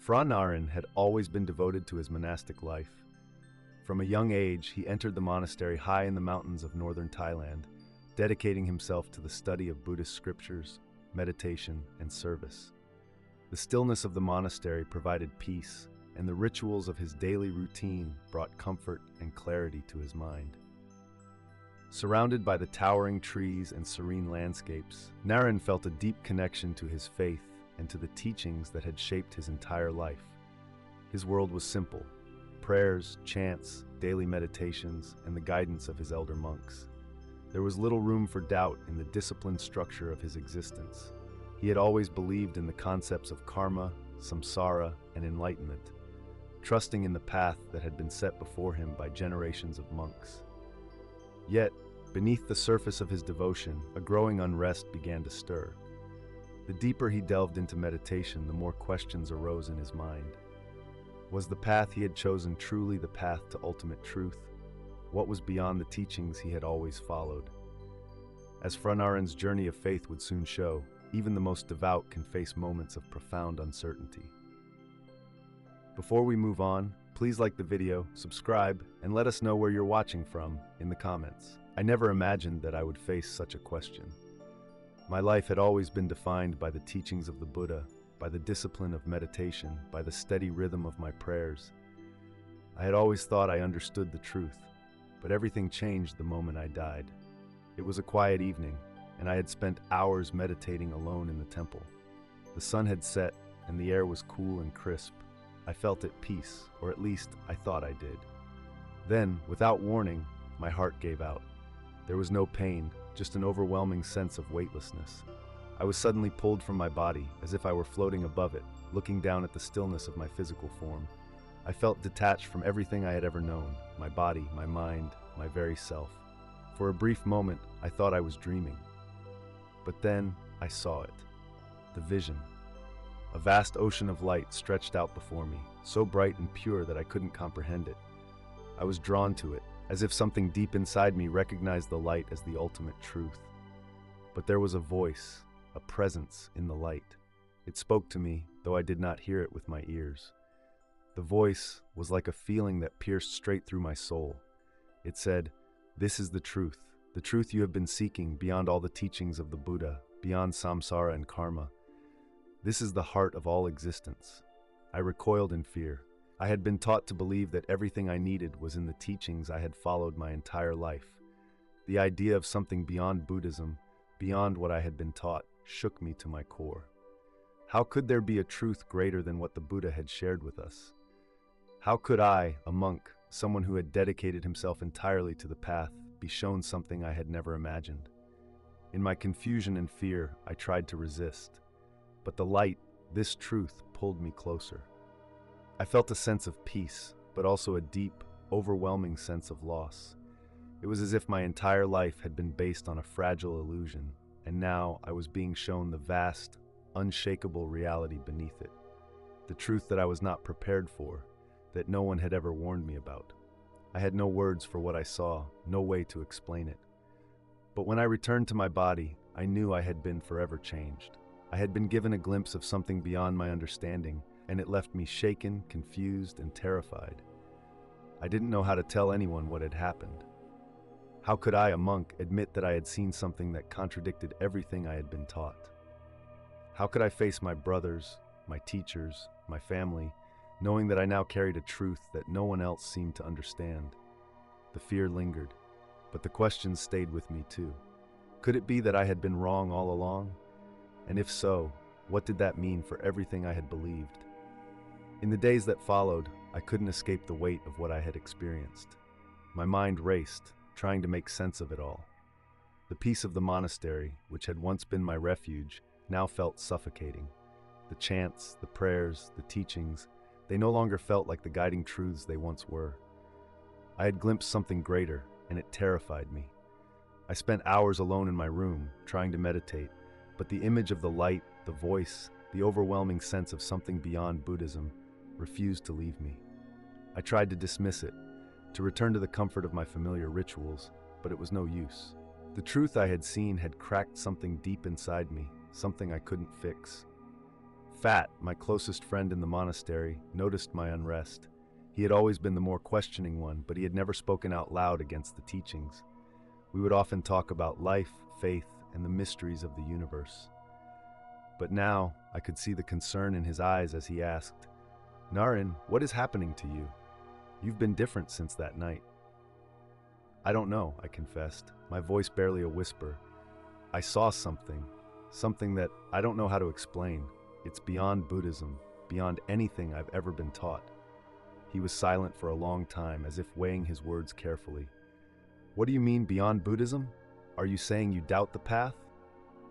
Phra Narin had always been devoted to his monastic life. From a young age, he entered the monastery high in the mountains of northern Thailand, dedicating himself to the study of Buddhist scriptures, meditation, and service. The stillness of the monastery provided peace, and the rituals of his daily routine brought comfort and clarity to his mind. Surrounded by the towering trees and serene landscapes, Narin felt a deep connection to his faith and to the teachings that had shaped his entire life. His world was simple: prayers, chants, daily meditations, and the guidance of his elder monks. There was little room for doubt in the disciplined structure of his existence. He had always believed in the concepts of karma, samsara, and enlightenment, trusting in the path that had been set before him by generations of monks. Yet, beneath the surface of his devotion, a growing unrest began to stir. The deeper he delved into meditation, the more questions arose in his mind. Was the path he had chosen truly the path to ultimate truth? What was beyond the teachings he had always followed? As Phra Narin's journey of faith would soon show, even the most devout can face moments of profound uncertainty. Before we move on, please like the video, subscribe, and let us know where you're watching from in the comments. I never imagined that I would face such a question. My life had always been defined by the teachings of the Buddha, by the discipline of meditation, by the steady rhythm of my prayers. I had always thought I understood the truth, but everything changed the moment I died. It was a quiet evening, and I had spent hours meditating alone in the temple. The sun had set, and the air was cool and crisp. I felt at peace, or at least I thought I did. Then, without warning, my heart gave out. There was no pain, just an overwhelming sense of weightlessness. I was suddenly pulled from my body, as if I were floating above it, looking down at the stillness of my physical form. I felt detached from everything I had ever known, my body, my mind, my very self. For a brief moment, I thought I was dreaming. But then, I saw it. The vision. A vast ocean of light stretched out before me, so bright and pure that I couldn't comprehend it. I was drawn to it, as if something deep inside me recognized the light as the ultimate truth. But there was a voice, a presence in the light. It spoke to me, though I did not hear it with my ears. The voice was like a feeling that pierced straight through my soul. It said, "This is the truth you have been seeking beyond all the teachings of the Buddha, beyond samsara and karma. This is the heart of all existence." I recoiled in fear. I had been taught to believe that everything I needed was in the teachings I had followed my entire life. The idea of something beyond Buddhism, beyond what I had been taught, shook me to my core. How could there be a truth greater than what the Buddha had shared with us? How could I, a monk, someone who had dedicated himself entirely to the path, be shown something I had never imagined? In my confusion and fear, I tried to resist. But the light, this truth, pulled me closer. I felt a sense of peace, but also a deep, overwhelming sense of loss. It was as if my entire life had been based on a fragile illusion, and now I was being shown the vast, unshakable reality beneath it. The truth that I was not prepared for, that no one had ever warned me about. I had no words for what I saw, no way to explain it. But when I returned to my body, I knew I had been forever changed. I had been given a glimpse of something beyond my understanding, and it left me shaken, confused, and terrified. I didn't know how to tell anyone what had happened. How could I, a monk, admit that I had seen something that contradicted everything I had been taught? How could I face my brothers, my teachers, my family, knowing that I now carried a truth that no one else seemed to understand? The fear lingered, but the questions stayed with me too. Could it be that I had been wrong all along? And if so, what did that mean for everything I had believed? In the days that followed, I couldn't escape the weight of what I had experienced. My mind raced, trying to make sense of it all. The peace of the monastery, which had once been my refuge, now felt suffocating. The chants, the prayers, the teachings, they no longer felt like the guiding truths they once were. I had glimpsed something greater, and it terrified me. I spent hours alone in my room, trying to meditate, but the image of the light, the voice, the overwhelming sense of something beyond Buddhism refused to leave me. I tried to dismiss it, to return to the comfort of my familiar rituals, but it was no use. The truth I had seen had cracked something deep inside me, something I couldn't fix. Phat, my closest friend in the monastery, noticed my unrest. He had always been the more questioning one, but he had never spoken out loud against the teachings. We would often talk about life, faith, and the mysteries of the universe. But now, I could see the concern in his eyes as he asked, "Narin, what is happening to you? You've been different since that night." "I don't know," I confessed, my voice barely a whisper. "I saw something that I don't know how to explain. It's beyond Buddhism, beyond anything I've ever been taught." He was silent for a long time, as if weighing his words carefully. "What do you mean beyond Buddhism? Are you saying you doubt the path?"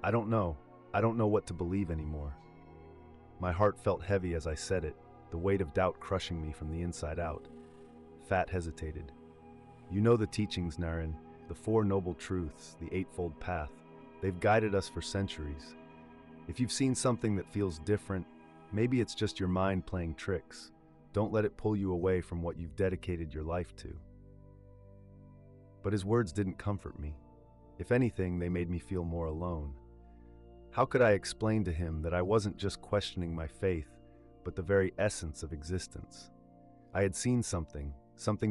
"I don't know. I don't know what to believe anymore." My heart felt heavy as I said it, the weight of doubt crushing me from the inside out. Phat hesitated. "You know the teachings, Narin, the Four Noble Truths, the Eightfold Path. They've guided us for centuries. If you've seen something that feels different, maybe it's just your mind playing tricks. Don't let it pull you away from what you've dedicated your life to." But his words didn't comfort me. If anything, they made me feel more alone. How could I explain to him that I wasn't just questioning my faith, but the very essence of existence? I had seen something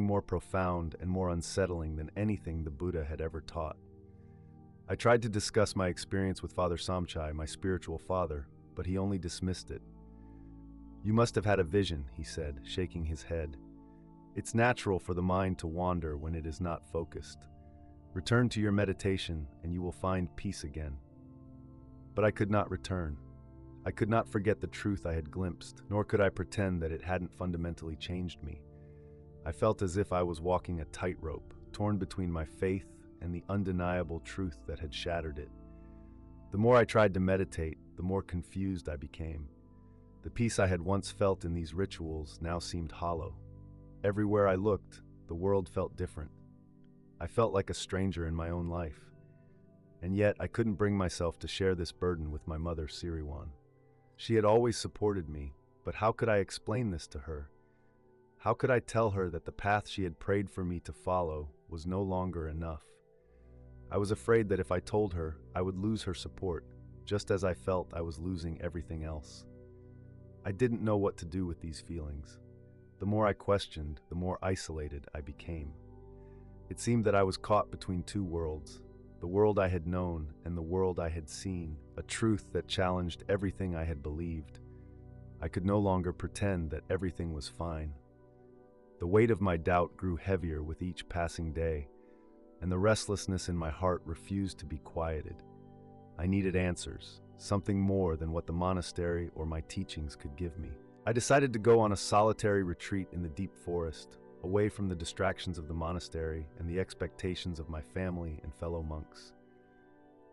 more profound and more unsettling than anything the Buddha had ever taught. I tried to discuss my experience with Father Samchai, my spiritual father, but he only dismissed it. "You must have had a vision," he said, shaking his head. "It's natural for the mind to wander when it is not focused. Return to your meditation and you will find peace again." But I could not return. I could not forget the truth I had glimpsed, nor could I pretend that it hadn't fundamentally changed me. I felt as if I was walking a tightrope, torn between my faith and the undeniable truth that had shattered it. The more I tried to meditate, the more confused I became. The peace I had once felt in these rituals now seemed hollow. Everywhere I looked, the world felt different. I felt like a stranger in my own life. And yet, I couldn't bring myself to share this burden with my mother, Siriwan. She had always supported me, but how could I explain this to her? How could I tell her that the path she had prayed for me to follow was no longer enough? I was afraid that if I told her, I would lose her support, just as I felt I was losing everything else. I didn't know what to do with these feelings. The more I questioned, the more isolated I became. It seemed that I was caught between two worlds, the world I had known and the world I had seen, a truth that challenged everything I had believed. I could no longer pretend that everything was fine. The weight of my doubt grew heavier with each passing day, and the restlessness in my heart refused to be quieted. I needed answers, something more than what the monastery or my teachings could give me. I decided to go on a solitary retreat in the deep forest, away from the distractions of the monastery and the expectations of my family and fellow monks.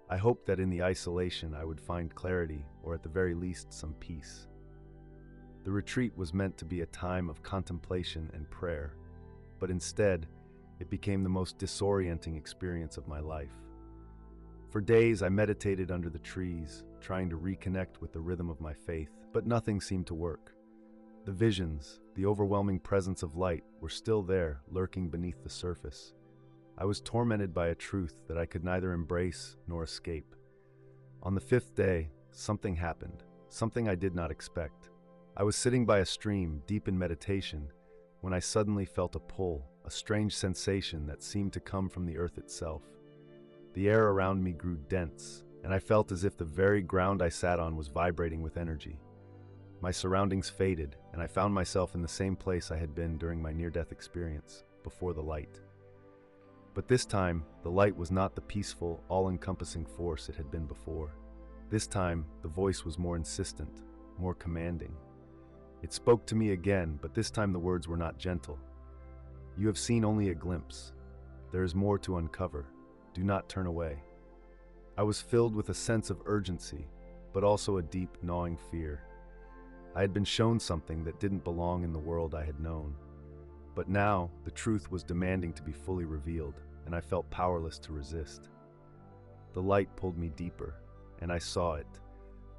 I hoped that in the isolation I would find clarity, or at the very least some peace. The retreat was meant to be a time of contemplation and prayer, but instead, it became the most disorienting experience of my life. For days I meditated under the trees, trying to reconnect with the rhythm of my faith, but nothing seemed to work. The visions, the overwhelming presence of light, were still there, lurking beneath the surface. I was tormented by a truth that I could neither embrace nor escape. On the fifth day, something happened, something I did not expect. I was sitting by a stream, deep in meditation, when I suddenly felt a pull, a strange sensation that seemed to come from the earth itself. The air around me grew dense, and I felt as if the very ground I sat on was vibrating with energy. My surroundings faded, and I found myself in the same place I had been during my near-death experience, before the light. But this time, the light was not the peaceful, all-encompassing force it had been before. This time, the voice was more insistent, more commanding. It spoke to me again, but this time the words were not gentle. "You have seen only a glimpse. There is more to uncover. Do not turn away." I was filled with a sense of urgency, but also a deep, gnawing fear. I had been shown something that didn't belong in the world I had known. But now, the truth was demanding to be fully revealed, and I felt powerless to resist. The light pulled me deeper, and I saw it,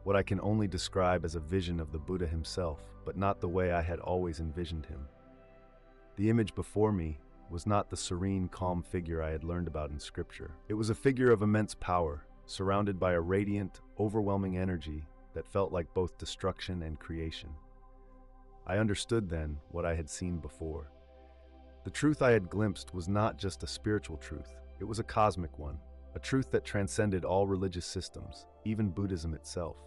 what I can only describe as a vision of the Buddha himself, but not the way I had always envisioned him. The image before me was not the serene, calm figure I had learned about in scripture. It was a figure of immense power, surrounded by a radiant, overwhelming energy that felt like both destruction and creation. I understood then what I had seen before. The truth I had glimpsed was not just a spiritual truth, it was a cosmic one, a truth that transcended all religious systems, even Buddhism itself.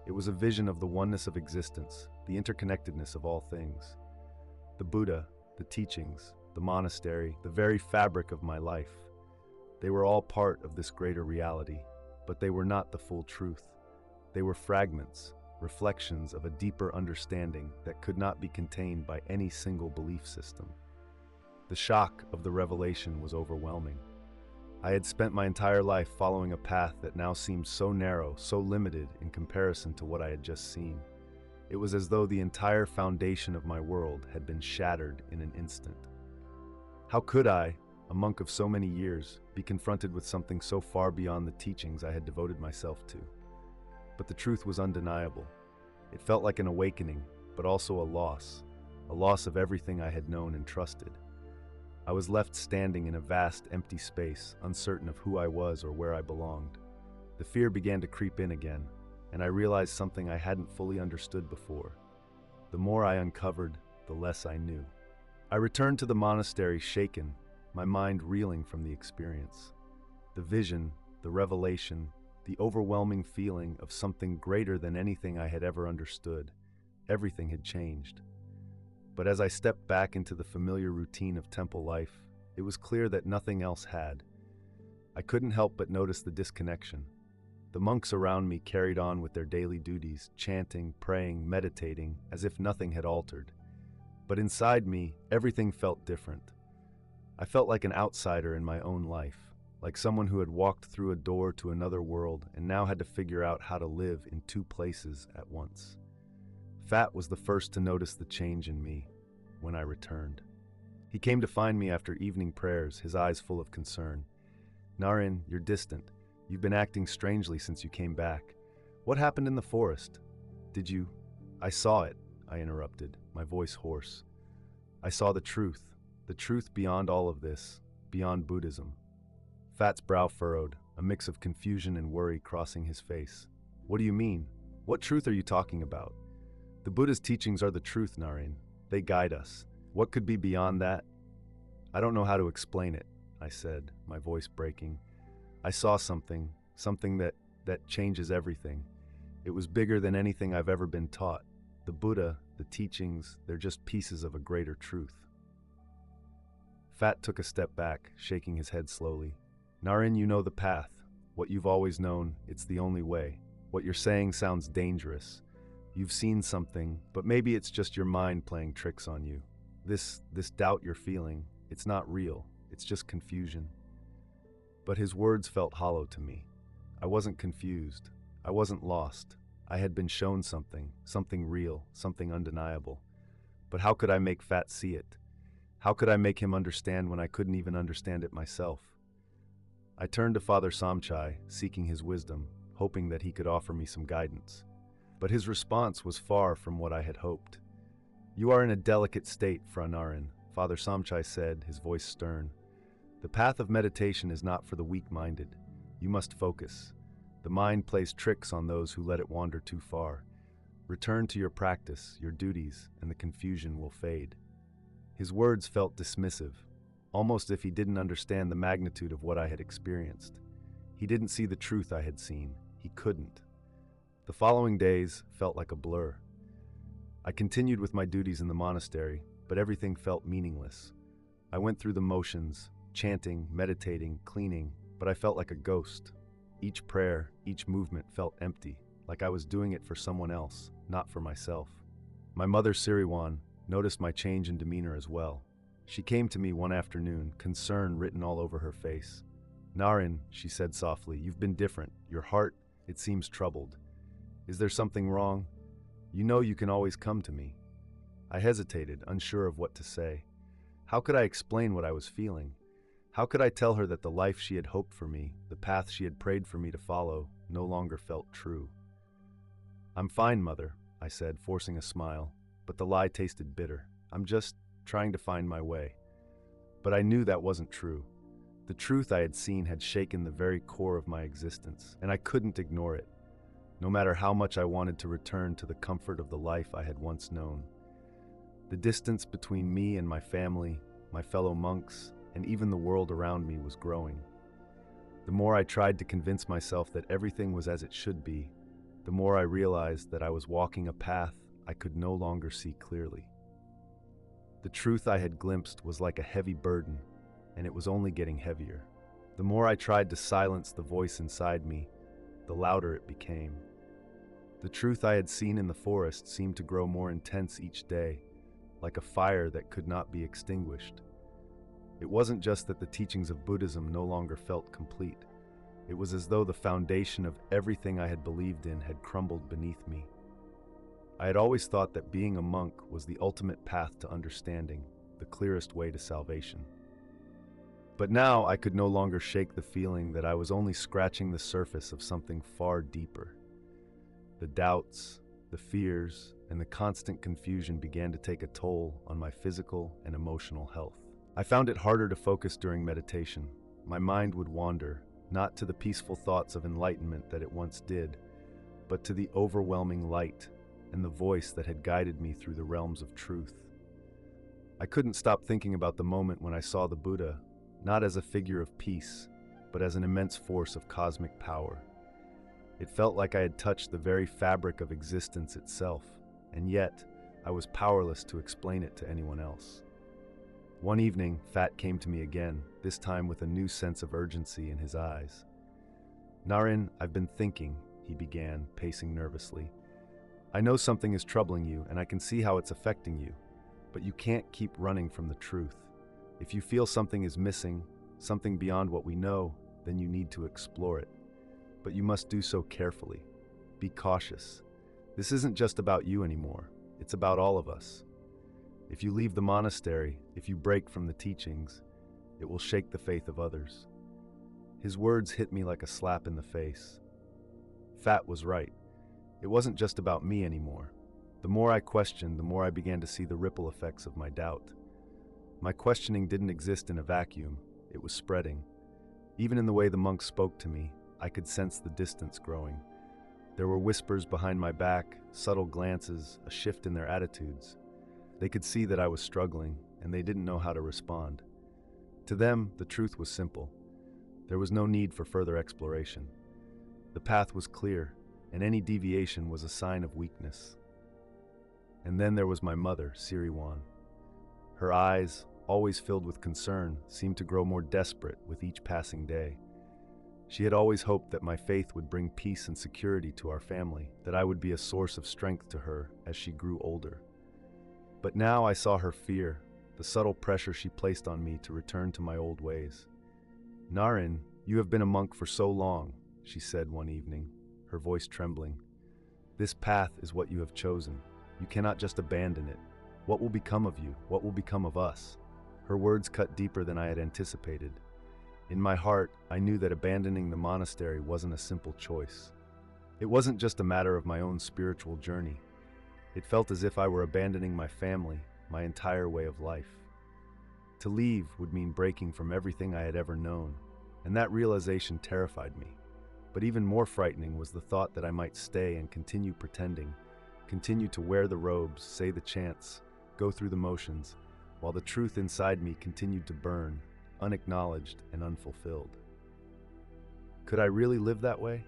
It was a vision of the oneness of existence, the interconnectedness of all things. The Buddha, the teachings, the monastery, the very fabric of my life. They were all part of this greater reality, but they were not the full truth. They were fragments, reflections of a deeper understanding that could not be contained by any single belief system. The shock of the revelation was overwhelming. I had spent my entire life following a path that now seemed so narrow, so limited in comparison to what I had just seen. It was as though the entire foundation of my world had been shattered in an instant. How could I, a monk of so many years, be confronted with something so far beyond the teachings I had devoted myself to? But the truth was undeniable. It felt like an awakening, but also a loss of everything I had known and trusted. I was left standing in a vast, empty space, uncertain of who I was or where I belonged. The fear began to creep in again, and I realized something I hadn't fully understood before. The more I uncovered, the less I knew. I returned to the monastery shaken, my mind reeling from the experience. The vision, the revelation, the overwhelming feeling of something greater than anything I had ever understood. Everything had changed. But as I stepped back into the familiar routine of temple life, it was clear that nothing else had. I couldn't help but notice the disconnection. The monks around me carried on with their daily duties, chanting, praying, meditating, as if nothing had altered. But inside me, everything felt different. I felt like an outsider in my own life, like someone who had walked through a door to another world and now had to figure out how to live in two places at once. Phat was the first to notice the change in me when I returned. He came to find me after evening prayers, his eyes full of concern. "Narin, you're distant. You've been acting strangely since you came back. What happened in the forest? Did you—" "I saw it," I interrupted, my voice hoarse. "I saw the truth beyond all of this, beyond Buddhism." Phat's brow furrowed, a mix of confusion and worry crossing his face. "What do you mean? What truth are you talking about?" "The Buddha's teachings are the truth, Narin. They guide us. What could be beyond that?" "I don't know how to explain it," I said, my voice breaking. "I saw something that changes everything. It was bigger than anything I've ever been taught. The Buddha, the teachings, they're just pieces of a greater truth." Phat took a step back, shaking his head slowly. "Narin, you know the path. What you've always known, it's the only way. What you're saying sounds dangerous. You've seen something, but maybe it's just your mind playing tricks on you. This doubt you're feeling, it's not real. It's just confusion." But his words felt hollow to me. I wasn't confused. I wasn't lost. I had been shown something real, something undeniable. But how could I make Phat see it? How could I make him understand when I couldn't even understand it myself? I turned to Father Samchai, seeking his wisdom, hoping that he could offer me some guidance. But his response was far from what I had hoped. "You are in a delicate state, Phra Narin," Father Samchai said, his voice stern. "The path of meditation is not for the weak-minded. You must focus. The mind plays tricks on those who let it wander too far. Return to your practice, your duties, and the confusion will fade." His words felt dismissive, almost if he didn't understand the magnitude of what I had experienced. He didn't see the truth I had seen. He couldn't. The following days felt like a blur. I continued with my duties in the monastery, but everything felt meaningless. I went through the motions, chanting, meditating, cleaning, but I felt like a ghost. Each prayer, each movement felt empty, like I was doing it for someone else, not for myself. My mother, Siriwan, noticed my change in demeanor as well. She came to me one afternoon, concern written all over her face. "Narin," she said softly, "you've been different. Your heart, it seems troubled. Is there something wrong? You know you can always come to me." I hesitated, unsure of what to say. How could I explain what I was feeling? How could I tell her that the life she had hoped for me, the path she had prayed for me to follow, no longer felt true? "I'm fine, Mother," I said, forcing a smile, but the lie tasted bitter. "I'm just trying to find my way." But I knew that wasn't true. The truth I had seen had shaken the very core of my existence, and I couldn't ignore it. no matter how much I wanted to return to the comfort of the life I had once known. The distance between me and my family, my fellow monks, and even the world around me was growing. The more I tried to convince myself that everything was as it should be, the more I realized that I was walking a path I could no longer see clearly. The truth I had glimpsed was like a heavy burden, and it was only getting heavier. The more I tried to silence the voice inside me, the louder it became. The truth I had seen in the forest seemed to grow more intense each day, like a fire that could not be extinguished. It wasn't just that the teachings of Buddhism no longer felt complete. It was as though the foundation of everything I had believed in had crumbled beneath me. I had always thought that being a monk was the ultimate path to understanding, the clearest way to salvation. But now I could no longer shake the feeling that I was only scratching the surface of something far deeper. The doubts, the fears, and the constant confusion began to take a toll on my physical and emotional health. I found it harder to focus during meditation. My mind would wander, not to the peaceful thoughts of enlightenment that it once did, but to the overwhelming light and the voice that had guided me through the realms of truth. I couldn't stop thinking about the moment when I saw the Buddha, not as a figure of peace, but as an immense force of cosmic power. It felt like I had touched the very fabric of existence itself, and yet I was powerless to explain it to anyone else. One evening, Phat came to me again, this time with a new sense of urgency in his eyes. "Narin, I've been thinking," he began, pacing nervously. "I know something is troubling you, and I can see how it's affecting you, but you can't keep running from the truth. If you feel something is missing, something beyond what we know, then you need to explore it. But you must do so carefully. Be cautious. This isn't just about you anymore. It's about all of us. If you leave the monastery, if you break from the teachings, it will shake the faith of others." His words hit me like a slap in the face. Phat was right. It wasn't just about me anymore. The more I questioned, the more I began to see the ripple effects of my doubt. My questioning didn't exist in a vacuum. It was spreading. Even in the way the monks spoke to me, I could sense the distance growing. There were whispers behind my back, subtle glances, a shift in their attitudes. They could see that I was struggling, and they didn't know how to respond. To them, the truth was simple. There was no need for further exploration. The path was clear, and any deviation was a sign of weakness. And then there was my mother, Siriwan. Her eyes, always filled with concern, seemed to grow more desperate with each passing day. She had always hoped that my faith would bring peace and security to our family, that I would be a source of strength to her as she grew older. But now I saw her fear, the subtle pressure she placed on me to return to my old ways. "Narin, you have been a monk for so long," she said one evening, her voice trembling. "This path is what you have chosen. You cannot just abandon it. What will become of you? What will become of us?" Her words cut deeper than I had anticipated. In my heart, I knew that abandoning the monastery wasn't a simple choice. It wasn't just a matter of my own spiritual journey. It felt as if I were abandoning my family, my entire way of life. To leave would mean breaking from everything I had ever known, and that realization terrified me. But even more frightening was the thought that I might stay and continue pretending, continue to wear the robes, say the chants, go through the motions, while the truth inside me continued to burn, unacknowledged and unfulfilled. Could I really live that way?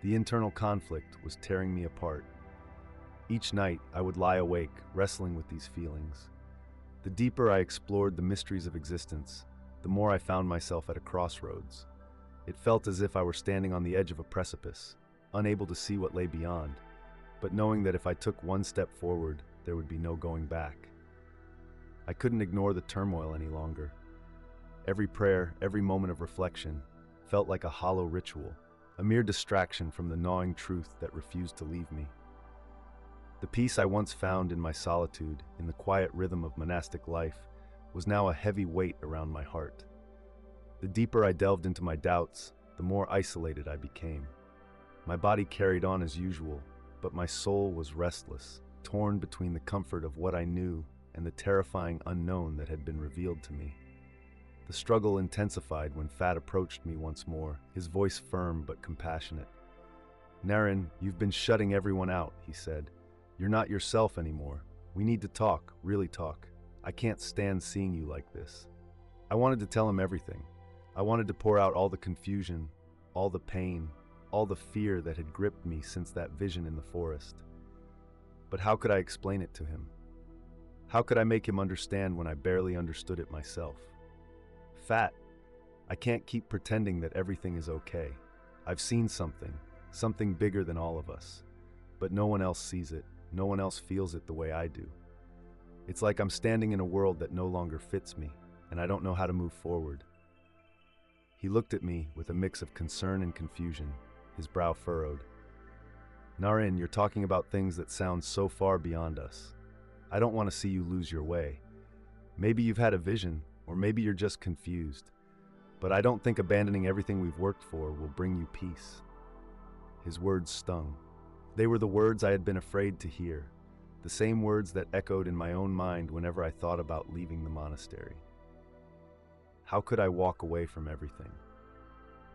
The internal conflict was tearing me apart. Each night, I would lie awake, wrestling with these feelings. The deeper I explored the mysteries of existence, the more I found myself at a crossroads. It felt as if I were standing on the edge of a precipice, unable to see what lay beyond, but knowing that if I took one step forward, there would be no going back. I couldn't ignore the turmoil any longer. Every prayer, every moment of reflection, felt like a hollow ritual, a mere distraction from the gnawing truth that refused to leave me. The peace I once found in my solitude, in the quiet rhythm of monastic life, was now a heavy weight around my heart. The deeper I delved into my doubts, the more isolated I became. My body carried on as usual, but my soul was restless, torn between the comfort of what I knew and the terrifying unknown that had been revealed to me. The struggle intensified when Phat approached me once more, his voice firm but compassionate. Narin, you've been shutting everyone out, he said. You're not yourself anymore. We need to talk, really talk. I can't stand seeing you like this. I wanted to tell him everything. I wanted to pour out all the confusion, all the pain, all the fear that had gripped me since that vision in the forest. But how could I explain it to him? How could I make him understand when I barely understood it myself? Phat, I can't keep pretending that everything is okay. I've seen something bigger than all of us. But no one else sees it, no one else feels it the way I do. It's like I'm standing in a world that no longer fits me, and I don't know how to move forward. He looked at me with a mix of concern and confusion, his brow furrowed. Narin, you're talking about things that sound so far beyond us. I don't want to see you lose your way. Maybe you've had a vision, or maybe you're just confused. But I don't think abandoning everything we've worked for will bring you peace. His words stung. They were the words I had been afraid to hear, the same words that echoed in my own mind whenever I thought about leaving the monastery. How could I walk away from everything?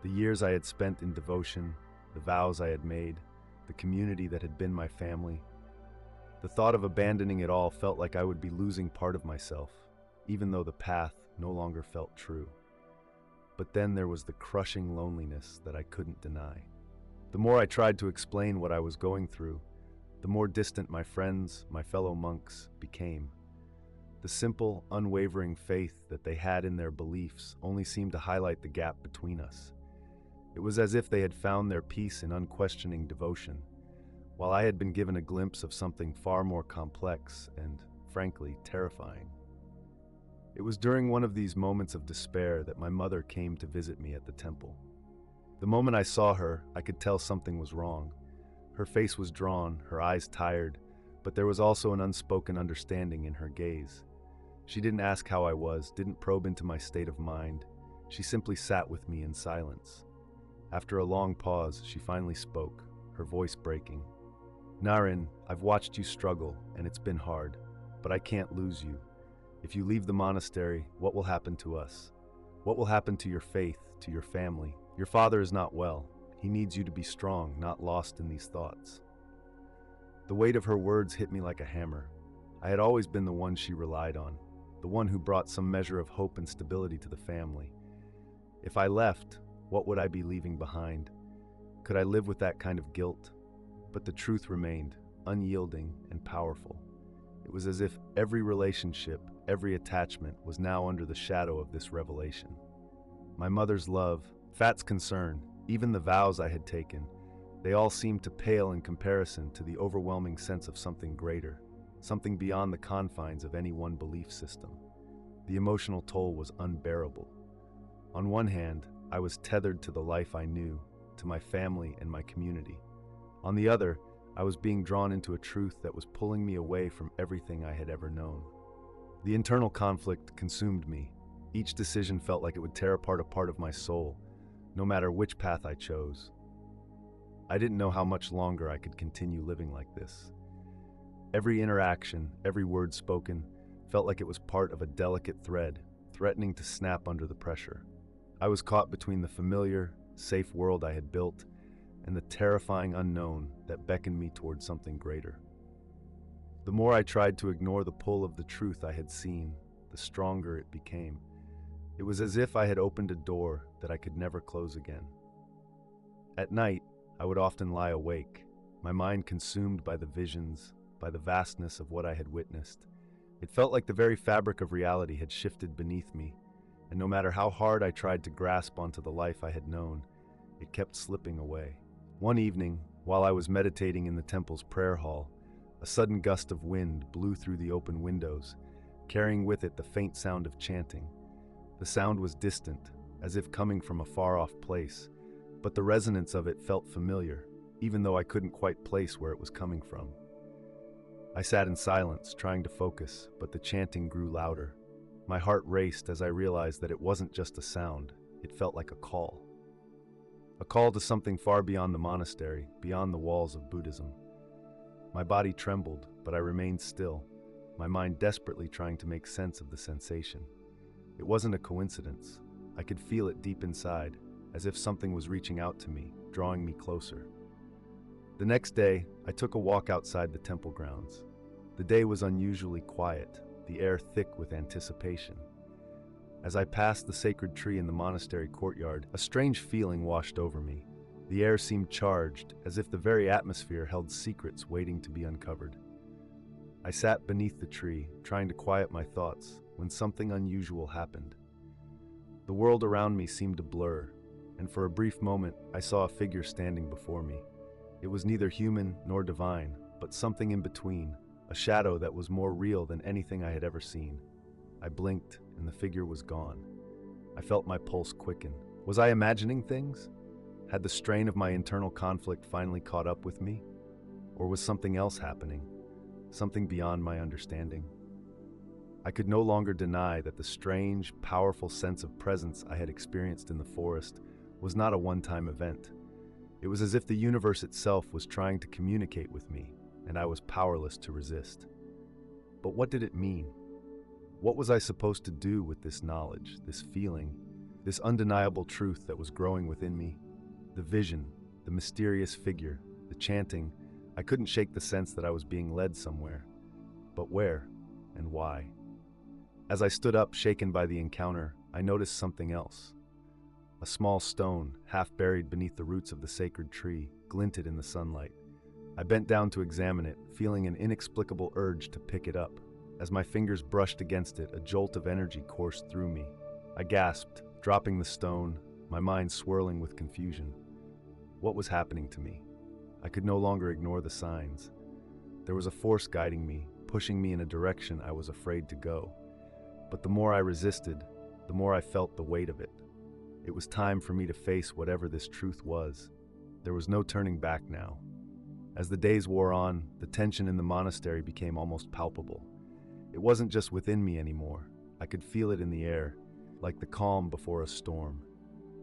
The years I had spent in devotion, the vows I had made, the community that had been my family. The thought of abandoning it all felt like I would be losing part of myself, even though the path no longer felt true. But then there was the crushing loneliness that I couldn't deny. The more I tried to explain what I was going through, the more distant my friends, my fellow monks, became. The simple, unwavering faith that they had in their beliefs only seemed to highlight the gap between us. It was as if they had found their peace in unquestioning devotion, while I had been given a glimpse of something far more complex and, frankly, terrifying. It was during one of these moments of despair that my mother came to visit me at the temple. The moment I saw her, I could tell something was wrong. Her face was drawn, her eyes tired, but there was also an unspoken understanding in her gaze. She didn't ask how I was, didn't probe into my state of mind. She simply sat with me in silence. After a long pause, she finally spoke, her voice breaking. Narin, I've watched you struggle, and it's been hard, but I can't lose you. If you leave the monastery, what will happen to us? What will happen to your faith, to your family? Your father is not well. He needs you to be strong, not lost in these thoughts. The weight of her words hit me like a hammer. I had always been the one she relied on, the one who brought some measure of hope and stability to the family. If I left, what would I be leaving behind? Could I live with that kind of guilt? But the truth remained, unyielding and powerful. It was as if every relationship, every attachment was now under the shadow of this revelation. My mother's love, Phat's concern, even the vows I had taken, they all seemed to pale in comparison to the overwhelming sense of something greater, something beyond the confines of any one belief system. The emotional toll was unbearable. On one hand, I was tethered to the life I knew, to my family and my community. On the other, I was being drawn into a truth that was pulling me away from everything I had ever known. The internal conflict consumed me. Each decision felt like it would tear apart a part of my soul, no matter which path I chose. I didn't know how much longer I could continue living like this. Every interaction, every word spoken, felt like it was part of a delicate thread, threatening to snap under the pressure. I was caught between the familiar, safe world I had built and the terrifying unknown that beckoned me toward something greater. The more I tried to ignore the pull of the truth I had seen, the stronger it became. It was as if I had opened a door that I could never close again. At night, I would often lie awake, my mind consumed by the visions, by the vastness of what I had witnessed. It felt like the very fabric of reality had shifted beneath me, and no matter how hard I tried to grasp onto the life I had known, it kept slipping away. One evening, while I was meditating in the temple's prayer hall, a sudden gust of wind blew through the open windows, carrying with it the faint sound of chanting. The sound was distant, as if coming from a far-off place, but the resonance of it felt familiar, even though I couldn't quite place where it was coming from. I sat in silence, trying to focus, but the chanting grew louder. My heart raced as I realized that it wasn't just a sound, it felt like a call. A call to something far beyond the monastery, beyond the walls of Buddhism. My body trembled, but I remained still, my mind desperately trying to make sense of the sensation. It wasn't a coincidence. I could feel it deep inside, as if something was reaching out to me, drawing me closer. The next day, I took a walk outside the temple grounds. The day was unusually quiet, the air thick with anticipation. As I passed the sacred tree in the monastery courtyard, a strange feeling washed over me. The air seemed charged, as if the very atmosphere held secrets waiting to be uncovered. I sat beneath the tree, trying to quiet my thoughts, when something unusual happened. The world around me seemed to blur, and for a brief moment, I saw a figure standing before me. It was neither human nor divine, but something in between, a shadow that was more real than anything I had ever seen. I blinked, and the figure was gone. I felt my pulse quicken. Was I imagining things? Had the strain of my internal conflict finally caught up with me? Or was something else happening? Something beyond my understanding? I could no longer deny that the strange, powerful sense of presence I had experienced in the forest was not a one-time event. It was as if the universe itself was trying to communicate with me, and I was powerless to resist. But what did it mean? What was I supposed to do with this knowledge, this feeling, this undeniable truth that was growing within me? The vision, the mysterious figure, the chanting, I couldn't shake the sense that I was being led somewhere. But where and why? As I stood up, shaken by the encounter, I noticed something else. A small stone, half buried beneath the roots of the sacred tree, glinted in the sunlight. I bent down to examine it, feeling an inexplicable urge to pick it up. As my fingers brushed against it, a jolt of energy coursed through me. I gasped, dropping the stone, my mind swirling with confusion. What was happening to me? I could no longer ignore the signs. There was a force guiding me, pushing me in a direction I was afraid to go. But the more I resisted, the more I felt the weight of it. It was time for me to face whatever this truth was. There was no turning back now. As the days wore on, the tension in the monastery became almost palpable. It wasn't just within me anymore. I could feel it in the air, like the calm before a storm.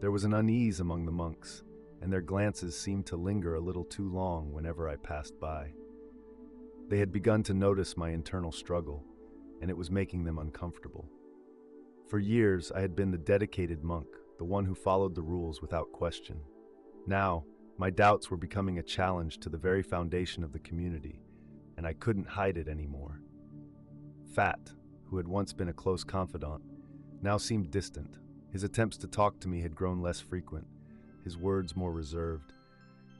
There was an unease among the monks, and their glances seemed to linger a little too long whenever I passed by. They had begun to notice my internal struggle, and it was making them uncomfortable. For years, I had been the dedicated monk, the one who followed the rules without question. Now, my doubts were becoming a challenge to the very foundation of the community, and I couldn't hide it anymore. Phat, who had once been a close confidant, now seemed distant. His attempts to talk to me had grown less frequent, his words more reserved.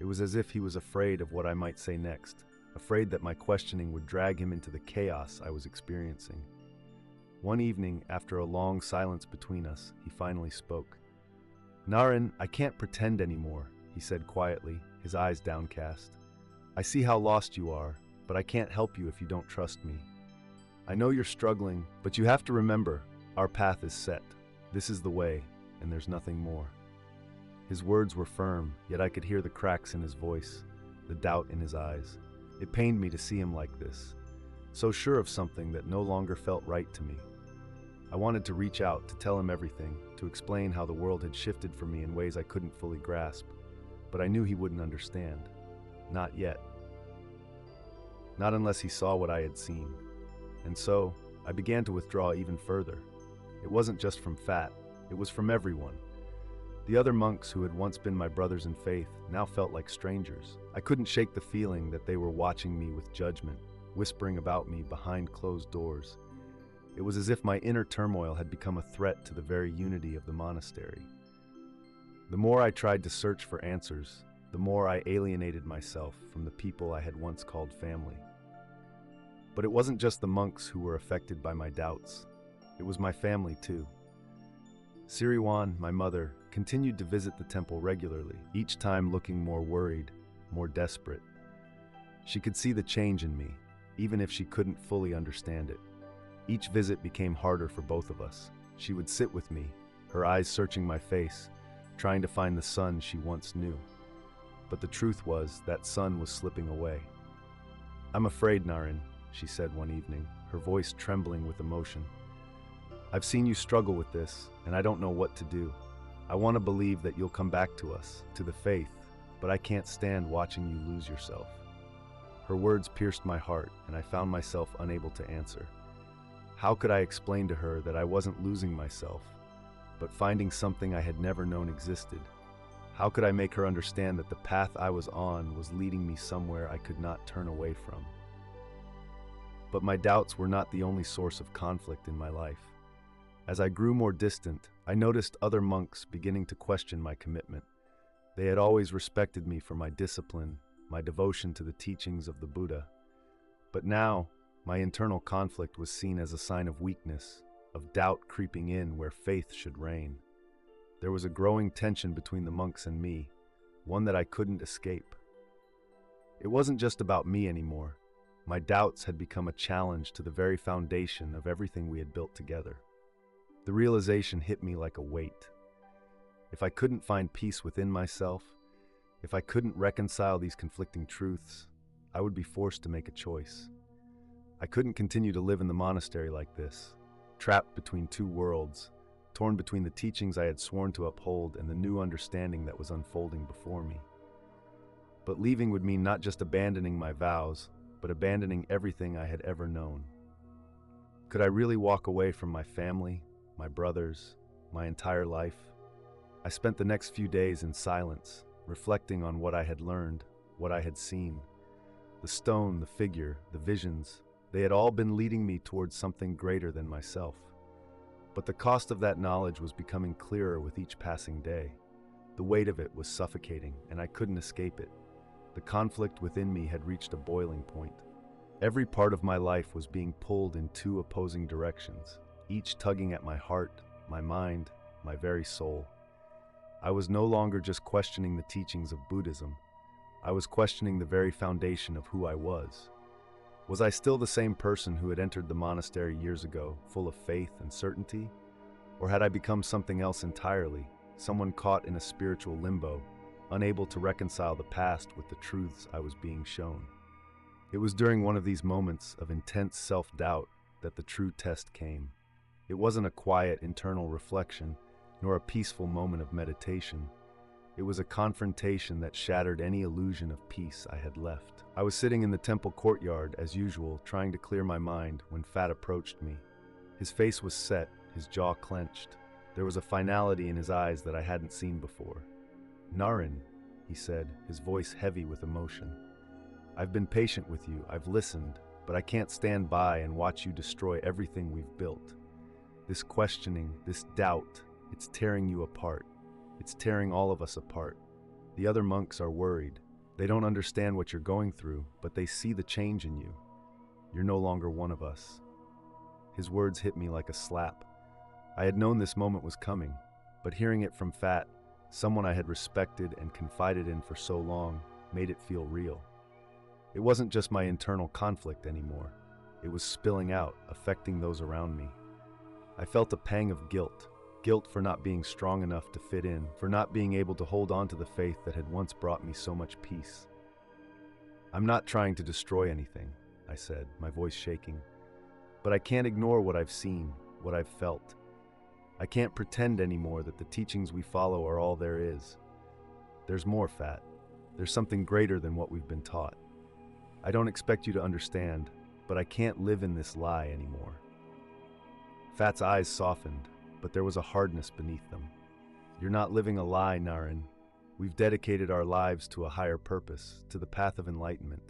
It was as if he was afraid of what I might say next, afraid that my questioning would drag him into the chaos I was experiencing. One evening, after a long silence between us, he finally spoke. "Narin, I can't pretend anymore," he said quietly, his eyes downcast. "I see how lost you are, but I can't help you if you don't trust me. I know you're struggling, but you have to remember, our path is set. This is the way, and there's nothing more." His words were firm, yet I could hear the cracks in his voice, the doubt in his eyes. It pained me to see him like this, so sure of something that no longer felt right to me. I wanted to reach out, to tell him everything, to explain how the world had shifted for me in ways I couldn't fully grasp, but I knew he wouldn't understand. Not yet. Not unless he saw what I had seen. And so, I began to withdraw even further. It wasn't just from Phat, it was from everyone. The other monks who had once been my brothers in faith now felt like strangers. I couldn't shake the feeling that they were watching me with judgment, whispering about me behind closed doors. It was as if my inner turmoil had become a threat to the very unity of the monastery. The more I tried to search for answers, the more I alienated myself from the people I had once called family. But it wasn't just the monks who were affected by my doubts. It was my family too. Siriwan, my mother, continued to visit the temple regularly, each time looking more worried, more desperate. She could see the change in me, even if she couldn't fully understand it. Each visit became harder for both of us. She would sit with me, her eyes searching my face, trying to find the sun she once knew. But the truth was that sun was slipping away. "I'm afraid, Narin," she said one evening, her voice trembling with emotion. "I've seen you struggle with this, and I don't know what to do. I want to believe that you'll come back to us, to the faith, but I can't stand watching you lose yourself." Her words pierced my heart, and I found myself unable to answer. How could I explain to her that I wasn't losing myself, but finding something I had never known existed? How could I make her understand that the path I was on was leading me somewhere I could not turn away from? But my doubts were not the only source of conflict in my life. As I grew more distant, I noticed other monks beginning to question my commitment. They had always respected me for my discipline, my devotion to the teachings of the Buddha. But now, my internal conflict was seen as a sign of weakness, of doubt creeping in where faith should reign. There was a growing tension between the monks and me, one that I couldn't escape. It wasn't just about me anymore. My doubts had become a challenge to the very foundation of everything we had built together. The realization hit me like a weight. If I couldn't find peace within myself, if I couldn't reconcile these conflicting truths, I would be forced to make a choice. I couldn't continue to live in the monastery like this, trapped between two worlds, torn between the teachings I had sworn to uphold and the new understanding that was unfolding before me. But leaving would mean not just abandoning my vows, but abandoning everything I had ever known. Could I really walk away from my family, my brothers, my entire life? I spent the next few days in silence, reflecting on what I had learned, what I had seen. The stone, the figure, the visions, they had all been leading me towards something greater than myself. But the cost of that knowledge was becoming clearer with each passing day. The weight of it was suffocating, and I couldn't escape it. The conflict within me had reached a boiling point. Every part of my life was being pulled in two opposing directions, each tugging at my heart, my mind, my very soul. I was no longer just questioning the teachings of Buddhism. I was questioning the very foundation of who I was. Was I still the same person who had entered the monastery years ago, full of faith and certainty? Or had I become something else entirely, someone caught in a spiritual limbo, unable to reconcile the past with the truths I was being shown? It was during one of these moments of intense self-doubt that the true test came. It wasn't a quiet internal reflection, nor a peaceful moment of meditation. It was a confrontation that shattered any illusion of peace I had left. I was sitting in the temple courtyard, as usual, trying to clear my mind when Phat approached me. His face was set, his jaw clenched. There was a finality in his eyes that I hadn't seen before. "Narin," he said, his voice heavy with emotion. "I've been patient with you, I've listened, but I can't stand by and watch you destroy everything we've built. This questioning, this doubt, it's tearing you apart. It's tearing all of us apart. The other monks are worried. They don't understand what you're going through, but they see the change in you. You're no longer one of us." His words hit me like a slap. I had known this moment was coming, but hearing it from Phat, someone I had respected and confided in for so long, made it feel real. It wasn't just my internal conflict anymore. It was spilling out, affecting those around me. I felt a pang of guilt. Guilt for not being strong enough to fit in, for not being able to hold on to the faith that had once brought me so much peace. "I'm not trying to destroy anything," I said, my voice shaking. "But I can't ignore what I've seen, what I've felt. I can't pretend anymore that the teachings we follow are all there is. There's more, Phat. There's something greater than what we've been taught. I don't expect you to understand, but I can't live in this lie anymore." Phat's eyes softened, but there was a hardness beneath them. "You're not living a lie, Narin. We've dedicated our lives to a higher purpose, to the path of enlightenment.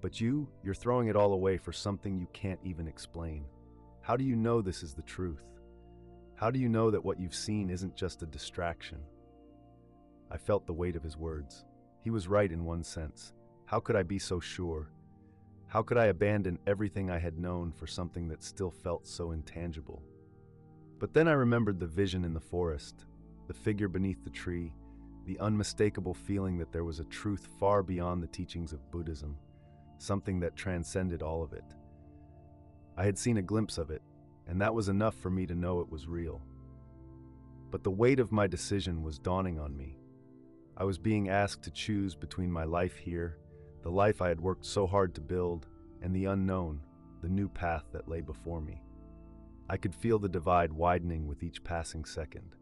But you're throwing it all away for something you can't even explain. How do you know this is the truth? How do you know that what you've seen isn't just a distraction?" I felt the weight of his words. He was right in one sense. How could I be so sure? How could I abandon everything I had known for something that still felt so intangible? But then I remembered the vision in the forest, the figure beneath the tree, the unmistakable feeling that there was a truth far beyond the teachings of Buddhism, something that transcended all of it. I had seen a glimpse of it, and that was enough for me to know it was real. But the weight of my decision was dawning on me. I was being asked to choose between my life here, the life I had worked so hard to build, and the unknown, the new path that lay before me. I could feel the divide widening with each passing second.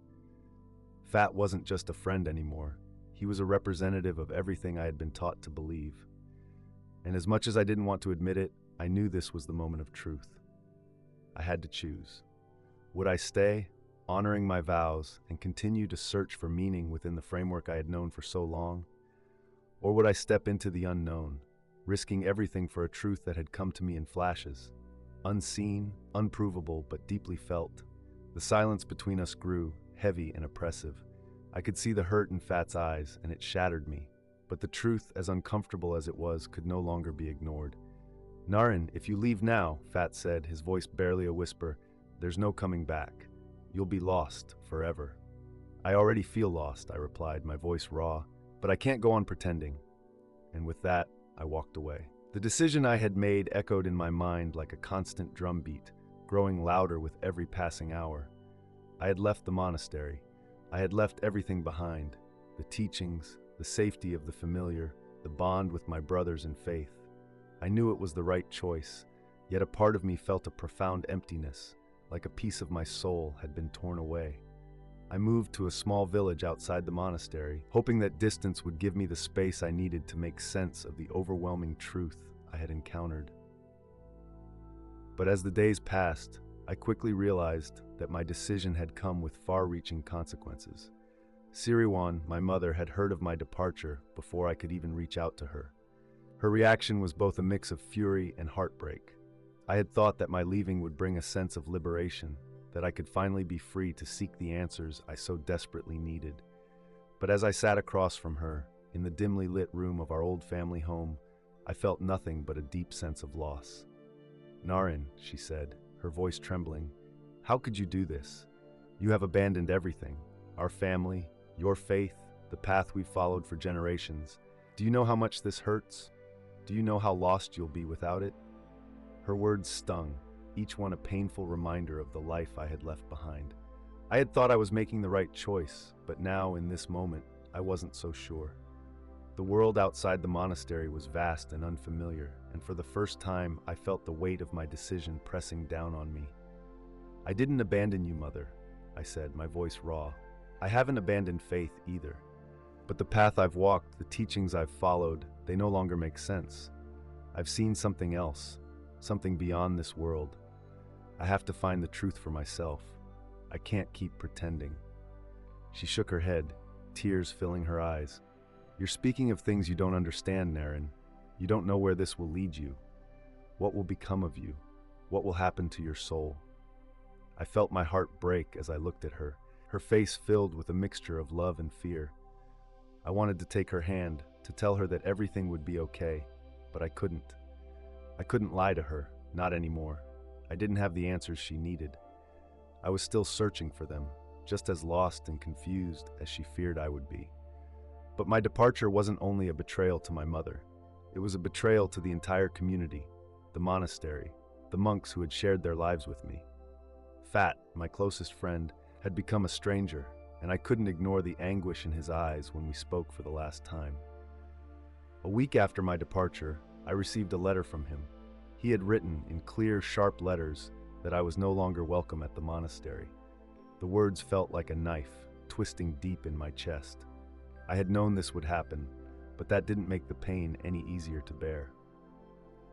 Phat wasn't just a friend anymore. He was a representative of everything I had been taught to believe. And as much as I didn't want to admit it, I knew this was the moment of truth. I had to choose. Would I stay, honoring my vows, and continue to search for meaning within the framework I had known for so long? Or would I step into the unknown, risking everything for a truth that had come to me in flashes? Unseen, unprovable, but deeply felt. The silence between us grew, heavy and oppressive. I could see the hurt in Phat's eyes, and it shattered me. But the truth, as uncomfortable as it was, could no longer be ignored. "Narin, if you leave now," Phat said, his voice barely a whisper, "there's no coming back. You'll be lost forever." "I already feel lost," I replied, my voice raw, "but I can't go on pretending." And with that, I walked away. The decision I had made echoed in my mind like a constant drumbeat, growing louder with every passing hour. I had left the monastery. I had left everything behind: the teachings, the safety of the familiar, the bond with my brothers in faith. I knew it was the right choice, yet a part of me felt a profound emptiness, like a piece of my soul had been torn away. I moved to a small village outside the monastery, hoping that distance would give me the space I needed to make sense of the overwhelming truth I had encountered. But as the days passed, I quickly realized that my decision had come with far-reaching consequences. Siriwan, my mother, had heard of my departure before I could even reach out to her. Her reaction was both a mix of fury and heartbreak. I had thought that my leaving would bring a sense of liberation, that I could finally be free to seek the answers I so desperately needed. But as I sat across from her, in the dimly lit room of our old family home, I felt nothing but a deep sense of loss. "Narin," she said, her voice trembling, "how could you do this? You have abandoned everything: our family, your faith, the path we've followed for generations. Do you know how much this hurts? Do you know how lost you'll be without it?" Her words stung, each one a painful reminder of the life I had left behind. I had thought I was making the right choice, but now, in this moment, I wasn't so sure. The world outside the monastery was vast and unfamiliar, and for the first time, I felt the weight of my decision pressing down on me. "I didn't abandon you, Mother," I said, my voice raw. "I haven't abandoned faith either. But the path I've walked, the teachings I've followed, they no longer make sense. I've seen something else, something beyond this world. I have to find the truth for myself. I can't keep pretending." She shook her head, tears filling her eyes. "You're speaking of things you don't understand, Narin. You don't know where this will lead you. What will become of you? What will happen to your soul?" I felt my heart break as I looked at her, her face filled with a mixture of love and fear. I wanted to take her hand, to tell her that everything would be okay, but I couldn't. I couldn't lie to her, not anymore. I didn't have the answers she needed. I was still searching for them, just as lost and confused as she feared I would be. But my departure wasn't only a betrayal to my mother. It was a betrayal to the entire community, the monastery, the monks who had shared their lives with me. Phat, my closest friend, had become a stranger, and I couldn't ignore the anguish in his eyes when we spoke for the last time. A week after my departure, I received a letter from him. He had written in clear, sharp letters that I was no longer welcome at the monastery. The words felt like a knife, twisting deep in my chest. I had known this would happen, but that didn't make the pain any easier to bear.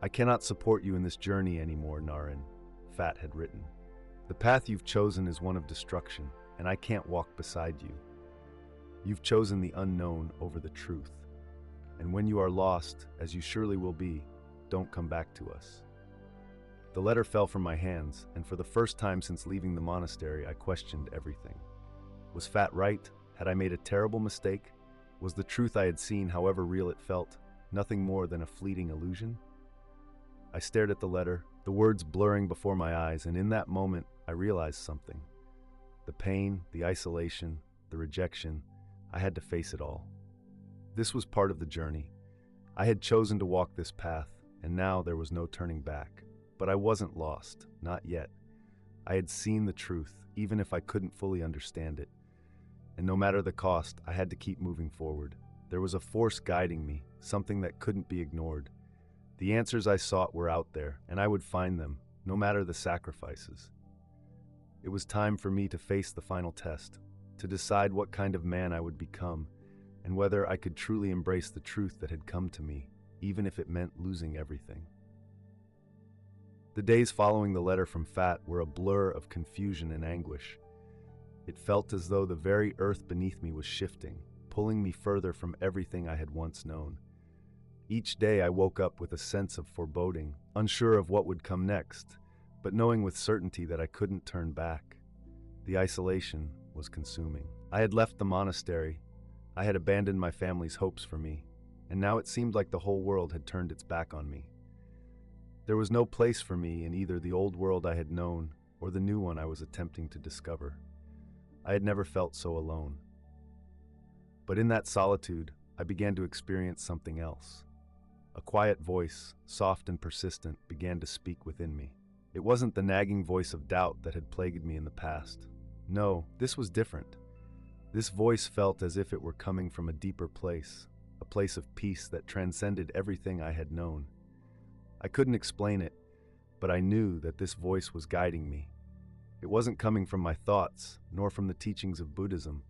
"I cannot support you in this journey anymore, Narin," Phat had written. "The path you've chosen is one of destruction, and I can't walk beside you. You've chosen the unknown over the truth. And when you are lost, as you surely will be, don't come back to us." The letter fell from my hands, and for the first time since leaving the monastery, I questioned everything. Was Phat right? Had I made a terrible mistake? Was the truth I had seen, however real it felt, nothing more than a fleeting illusion? I stared at the letter, the words blurring before my eyes, and in that moment, I realized something. The pain, the isolation, the rejection, I had to face it all. This was part of the journey. I had chosen to walk this path, and now there was no turning back. But I wasn't lost, not yet. I had seen the truth, even if I couldn't fully understand it. And no matter the cost, I had to keep moving forward. There was a force guiding me, something that couldn't be ignored. The answers I sought were out there, and I would find them, no matter the sacrifices. It was time for me to face the final test, to decide what kind of man I would become, and whether I could truly embrace the truth that had come to me, even if it meant losing everything. The days following the letter from Phat were a blur of confusion and anguish. It felt as though the very earth beneath me was shifting, pulling me further from everything I had once known. Each day I woke up with a sense of foreboding, unsure of what would come next, but knowing with certainty that I couldn't turn back. The isolation was consuming. I had left the monastery. I had abandoned my family's hopes for me, and now it seemed like the whole world had turned its back on me. There was no place for me in either the old world I had known or the new one I was attempting to discover. I had never felt so alone. But in that solitude, I began to experience something else. A quiet voice, soft and persistent, began to speak within me. It wasn't the nagging voice of doubt that had plagued me in the past. No, this was different. This voice felt as if it were coming from a deeper place, a place of peace that transcended everything I had known. I couldn't explain it, but I knew that this voice was guiding me. It wasn't coming from my thoughts, nor from the teachings of Buddhism,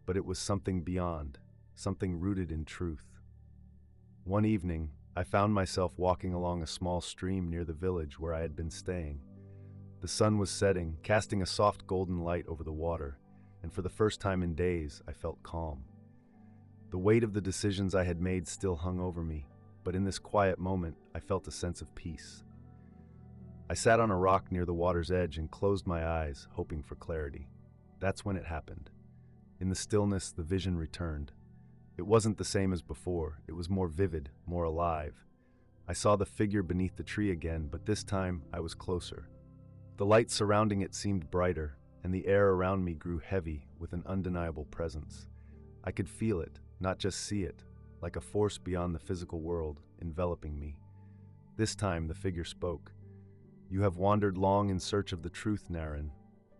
but it was something beyond, something rooted in truth. One evening, I found myself walking along a small stream near the village where I had been staying. The sun was setting, casting a soft golden light over the water, and for the first time in days, I felt calm. The weight of the decisions I had made still hung over me, but in this quiet moment, I felt a sense of peace. I sat on a rock near the water's edge and closed my eyes, hoping for clarity. That's when it happened. In the stillness, the vision returned. It wasn't the same as before. It was more vivid, more alive. I saw the figure beneath the tree again, but this time I was closer. The light surrounding it seemed brighter, and the air around me grew heavy with an undeniable presence. I could feel it, not just see it, like a force beyond the physical world, enveloping me. This time the figure spoke. "You have wandered long in search of the truth, Narin,"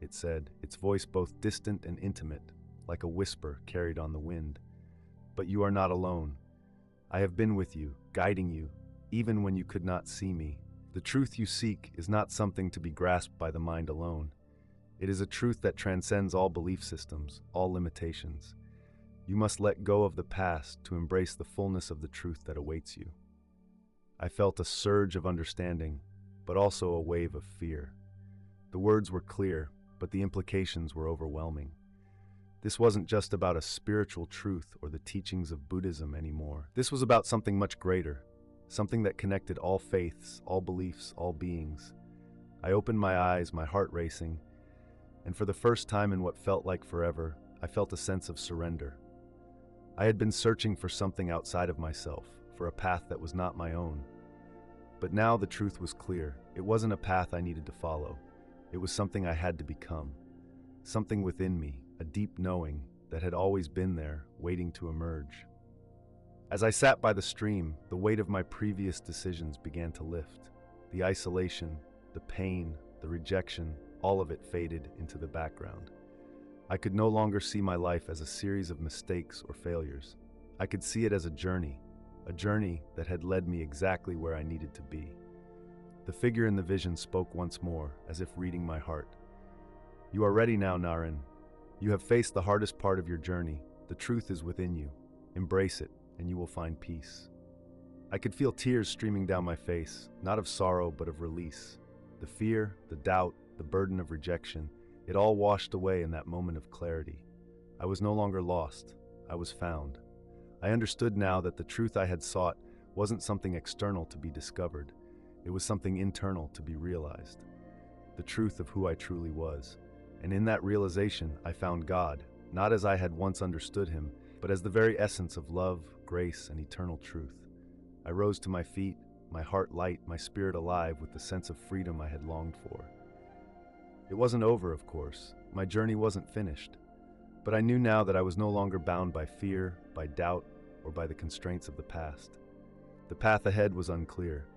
it said, its voice both distant and intimate, like a whisper carried on the wind. "But you are not alone. I have been with you, guiding you, even when you could not see me. The truth you seek is not something to be grasped by the mind alone. It is a truth that transcends all belief systems, all limitations. You must let go of the past to embrace the fullness of the truth that awaits you." I felt a surge of understanding, but also a wave of fear. The words were clear, but the implications were overwhelming. This wasn't just about a spiritual truth or the teachings of Buddhism anymore. This was about something much greater, something that connected all faiths, all beliefs, all beings. I opened my eyes, my heart racing, and for the first time in what felt like forever, I felt a sense of surrender. I had been searching for something outside of myself, for a path that was not my own. But now the truth was clear. It wasn't a path I needed to follow. It was something I had to become. Something within me, a deep knowing that had always been there, waiting to emerge. As I sat by the stream, the weight of my previous decisions began to lift. The isolation, the pain, the rejection, all of it faded into the background. I could no longer see my life as a series of mistakes or failures. I could see it as a journey that had led me exactly where I needed to be. The figure in the vision spoke once more, as if reading my heart. "You are ready now, Narin. You have faced the hardest part of your journey. The truth is within you. Embrace it, and you will find peace." I could feel tears streaming down my face, not of sorrow, but of release. The fear, the doubt, the burden of rejection, it all washed away in that moment of clarity. I was no longer lost. I was found. I understood now that the truth I had sought wasn't something external to be discovered. It was something internal to be realized. The truth of who I truly was. And in that realization, I found God, not as I had once understood him, but as the very essence of love, grace, and eternal truth. I rose to my feet, my heart light, my spirit alive with the sense of freedom I had longed for. It wasn't over, of course. My journey wasn't finished. But I knew now that I was no longer bound by fear, by doubt, or by the constraints of the past. The path ahead was unclear,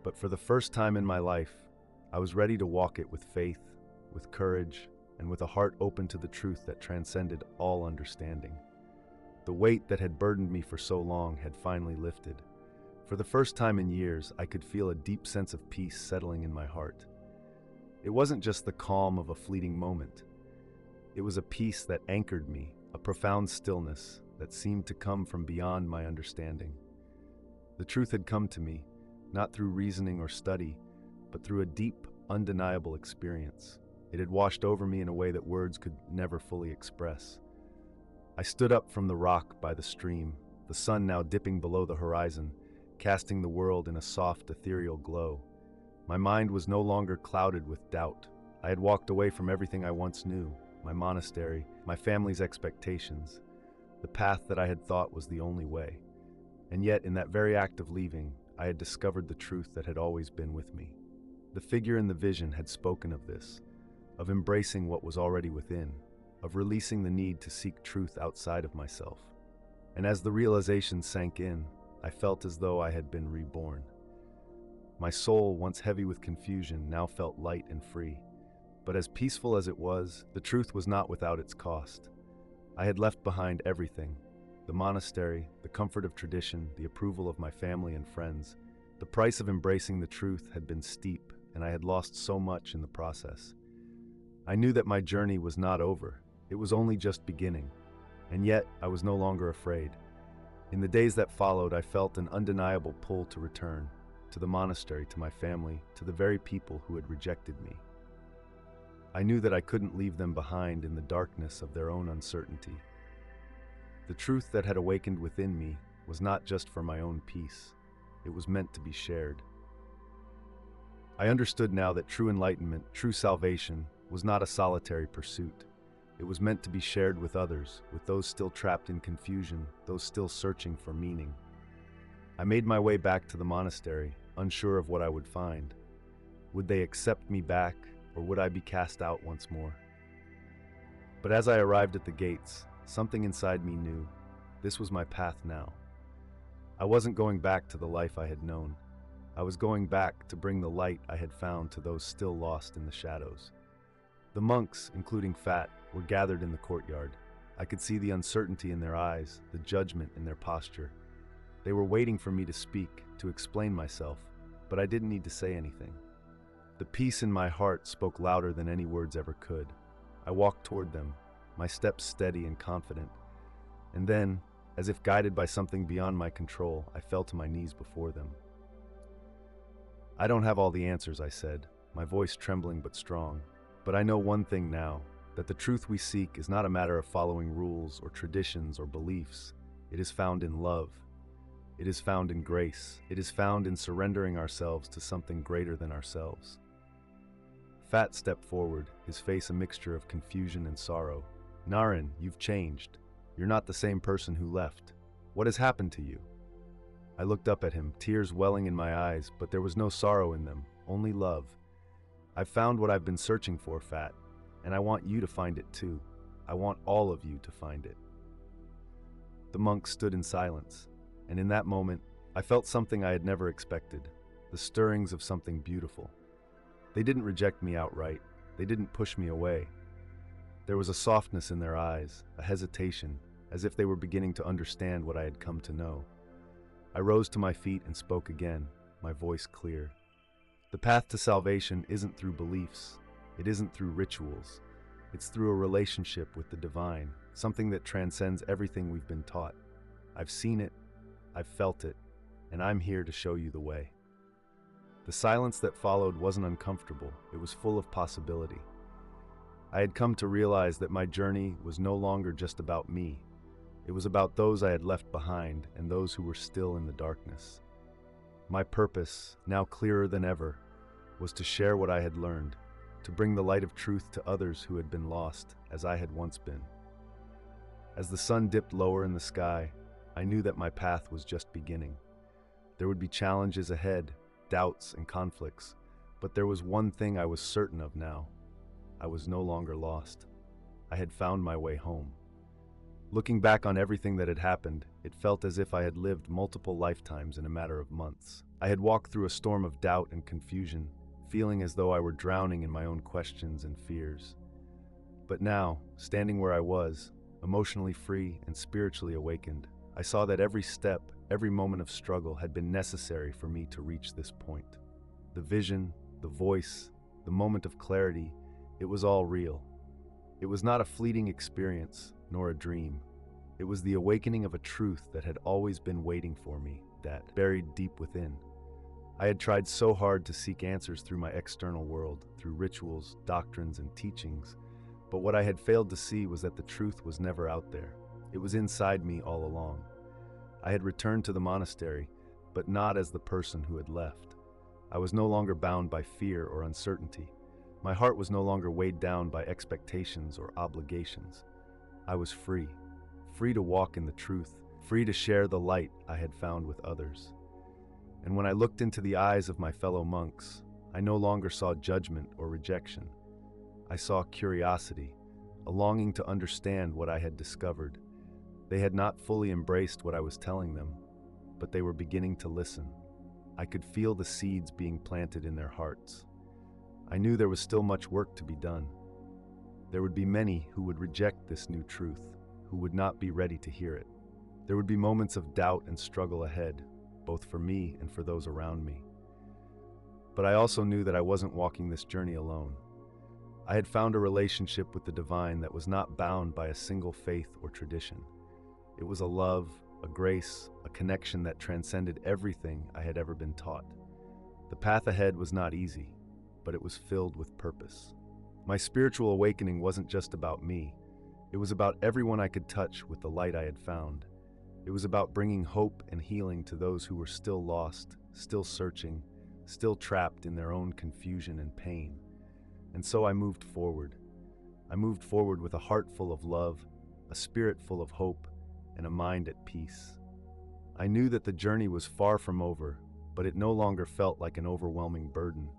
but for the first time in my life, I was ready to walk it with faith, with courage, and with a heart open to the truth that transcended all understanding. The weight that had burdened me for so long had finally lifted. For the first time in years, I could feel a deep sense of peace settling in my heart. It wasn't just the calm of a fleeting moment. It was a peace that anchored me, a profound stillness that seemed to come from beyond my understanding. The truth had come to me, not through reasoning or study, but through a deep, undeniable experience. It had washed over me in a way that words could never fully express. I stood up from the rock by the stream, the sun now dipping below the horizon, casting the world in a soft, ethereal glow. My mind was no longer clouded with doubt. I had walked away from everything I once knew, my monastery, my family's expectations, the path that I had thought was the only way. And yet, in that very act of leaving, I had discovered the truth that had always been with me. The figure in the vision had spoken of this, of embracing what was already within, of releasing the need to seek truth outside of myself. And as the realization sank in, I felt as though I had been reborn. My soul, once heavy with confusion, now felt light and free. But as peaceful as it was, the truth was not without its cost. I had left behind everything: the monastery, the comfort of tradition, the approval of my family and friends. The price of embracing the truth had been steep, and I had lost so much in the process. I knew that my journey was not over. It was only just beginning. And yet, I was no longer afraid. In the days that followed, I felt an undeniable pull to return, to the monastery, to my family, to the very people who had rejected me. I knew that I couldn't leave them behind in the darkness of their own uncertainty. The truth that had awakened within me was not just for my own peace. It was meant to be shared. I understood now that true enlightenment, true salvation, was not a solitary pursuit. It was meant to be shared with others, with those still trapped in confusion, those still searching for meaning. I made my way back to the monastery, unsure of what I would find. Would they accept me back, or would I be cast out once more? But as I arrived at the gates, something inside me knew this was my path now. I wasn't going back to the life I had known. I was going back to bring the light I had found to those still lost in the shadows. The monks, including Phat, were gathered in the courtyard. I could see the uncertainty in their eyes, the judgment in their posture. They were waiting for me to speak, to explain myself, but I didn't need to say anything. The peace in my heart spoke louder than any words ever could. I walked toward them, my steps steady and confident. And then, as if guided by something beyond my control, I fell to my knees before them. I don't have all the answers, I said, my voice trembling but strong. But I know one thing now, that the truth we seek is not a matter of following rules or traditions or beliefs. It is found in love. It is found in grace. It is found in surrendering ourselves to something greater than ourselves. Phat stepped forward, his face a mixture of confusion and sorrow. Narin, you've changed. You're not the same person who left. What has happened to you? I looked up at him, tears welling in my eyes, but there was no sorrow in them, only love. I've found what I've been searching for, Phat, and I want you to find it too. I want all of you to find it. The monk stood in silence, and in that moment, I felt something I had never expected, the stirrings of something beautiful. They didn't reject me outright. They didn't push me away. There was a softness in their eyes, a hesitation, as if they were beginning to understand what I had come to know. I rose to my feet and spoke again, my voice clear. The path to salvation isn't through beliefs. It isn't through rituals. It's through a relationship with the divine, something that transcends everything we've been taught. I've seen it, I've felt it, and I'm here to show you the way. The silence that followed wasn't uncomfortable. It was full of possibility. I had come to realize that my journey was no longer just about me. It was about those I had left behind and those who were still in the darkness. My purpose, now clearer than ever, was to share what I had learned, to bring the light of truth to others who had been lost, as I had once been. As the sun dipped lower in the sky, I knew that my path was just beginning. There would be challenges ahead, doubts and conflicts, but there was one thing I was certain of now. I was no longer lost. I had found my way home. Looking back on everything that had happened, it felt as if I had lived multiple lifetimes in a matter of months. I had walked through a storm of doubt and confusion, feeling as though I were drowning in my own questions and fears. But now, standing where I was, emotionally free and spiritually awakened, I saw that every step, every moment of struggle had been necessary for me to reach this point. The vision, the voice, the moment of clarity, it was all real. It was not a fleeting experience, nor a dream. It was the awakening of a truth that had always been waiting for me, that buried deep within. I had tried so hard to seek answers through my external world, through rituals, doctrines, and teachings, but what I had failed to see was that the truth was never out there. It was inside me all along. I had returned to the monastery, but not as the person who had left. I was no longer bound by fear or uncertainty. My heart was no longer weighed down by expectations or obligations. I was free, free to walk in the truth, free to share the light I had found with others. And when I looked into the eyes of my fellow monks, I no longer saw judgment or rejection. I saw curiosity, a longing to understand what I had discovered. They had not fully embraced what I was telling them, but they were beginning to listen. I could feel the seeds being planted in their hearts. I knew there was still much work to be done. There would be many who would reject this new truth, who would not be ready to hear it. There would be moments of doubt and struggle ahead, both for me and for those around me. But I also knew that I wasn't walking this journey alone. I had found a relationship with the divine that was not bound by a single faith or tradition. It was a love, a grace, a connection that transcended everything I had ever been taught. The path ahead was not easy, but it was filled with purpose. My spiritual awakening wasn't just about me. It was about everyone I could touch with the light I had found. It was about bringing hope and healing to those who were still lost, still searching, still trapped in their own confusion and pain. And so I moved forward. I moved forward with a heart full of love, a spirit full of hope, and a mind at peace. I knew that the journey was far from over, but it no longer felt like an overwhelming burden.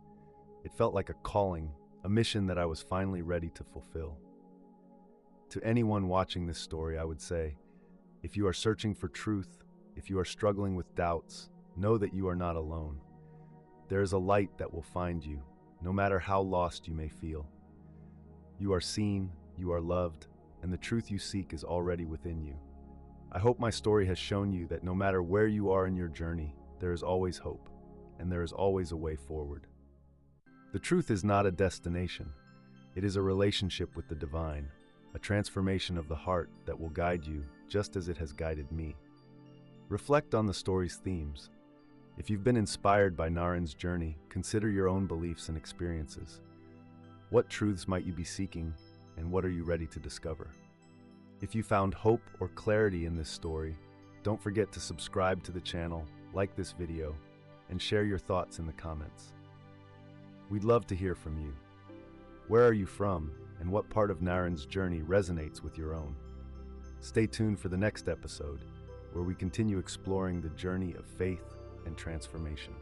It felt like a calling, a mission that I was finally ready to fulfill. To anyone watching this story, I would say, if you are searching for truth, if you are struggling with doubts, know that you are not alone. There is a light that will find you, no matter how lost you may feel. You are seen, you are loved, and the truth you seek is already within you. I hope my story has shown you that no matter where you are in your journey, there is always hope, and there is always a way forward. The truth is not a destination. It is a relationship with the divine, a transformation of the heart that will guide you just as it has guided me. Reflect on the story's themes. If you've been inspired by Narin's journey, consider your own beliefs and experiences. What truths might you be seeking, and what are you ready to discover? If you found hope or clarity in this story, don't forget to subscribe to the channel, like this video, and share your thoughts in the comments. We'd love to hear from you. Where are you from, and what part of Narin's journey resonates with your own? Stay tuned for the next episode, where we continue exploring the journey of faith and transformation.